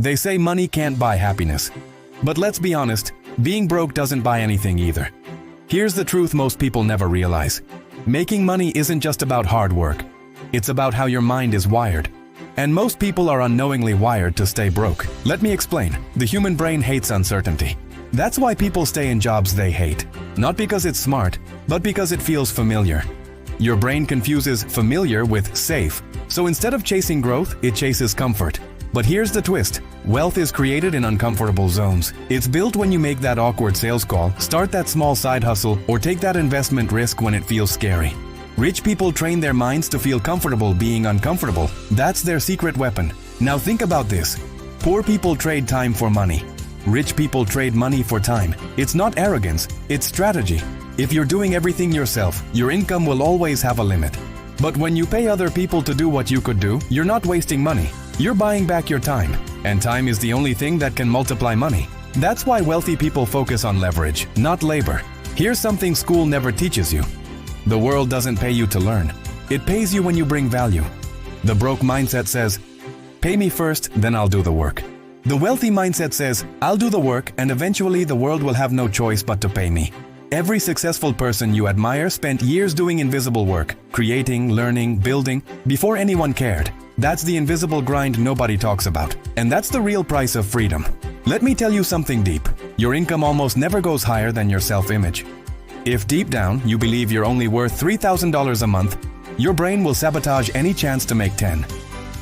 They say money can't buy happiness. But let's be honest, being broke doesn't buy anything either. Here's the truth most people never realize. Making money isn't just about hard work. It's about how your mind is wired. And most people are unknowingly wired to stay broke. Let me explain. The human brain hates uncertainty. That's why people stay in jobs they hate. Not because it's smart, but because it feels familiar. Your brain confuses familiar with safe. So instead of chasing growth, it chases comfort. But here's the twist. Wealth is created in uncomfortable zones. It's built when you make that awkward sales call, start that small side hustle, or take that investment risk when it feels scary. Rich people train their minds to feel comfortable being uncomfortable. That's their secret weapon. Now think about this. Poor people trade time for money. Rich people trade money for time. It's not arrogance, it's strategy. If you're doing everything yourself, your income will always have a limit. But when you pay other people to do what you could do, you're not wasting money. You're buying back your time. And time is the only thing that can multiply money. That's why wealthy people focus on leverage, not labor. Here's something school never teaches you. The world doesn't pay you to learn. It pays you when you bring value. The broke mindset says, pay me first, then I'll do the work. The wealthy mindset says, I'll do the work and eventually the world will have no choice but to pay me. Every successful person you admire spent years doing invisible work, creating, learning, building, before anyone cared. That's the invisible grind nobody talks about. And that's the real price of freedom. Let me tell you something deep. Your income almost never goes higher than your self-image. If deep down you believe you're only worth $3,000 a month, your brain will sabotage any chance to make 10.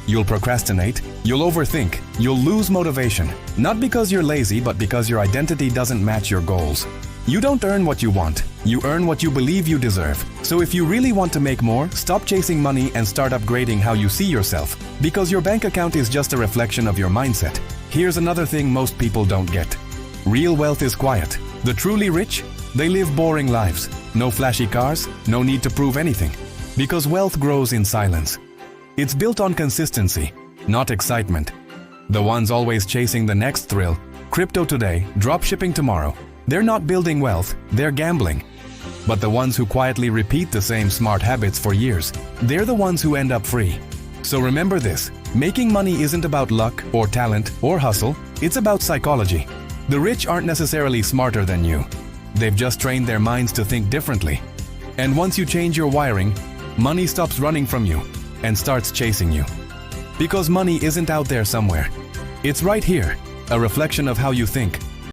You'll procrastinate, you'll overthink, you'll lose motivation. Not because you're lazy, but because your identity doesn't match your goals. You don't earn what you want, you earn what you believe you deserve. So if you really want to make more, stop chasing money and start upgrading how you see yourself. Because your bank account is just a reflection of your mindset. Here's another thing most people don't get. Real wealth is quiet. The truly rich, they live boring lives. No flashy cars, no need to prove anything. Because wealth grows in silence. It's built on consistency, not excitement. The ones always chasing the next thrill, crypto today, drop shipping tomorrow. They're not building wealth, they're gambling. But the ones who quietly repeat the same smart habits for years, they're the ones who end up free. So remember this, making money isn't about luck or talent or hustle, it's about psychology. The rich aren't necessarily smarter than you. They've just trained their minds to think differently. And once you change your wiring, money stops running from you and starts chasing you. Because money isn't out there somewhere. It's right here, a reflection of how you think,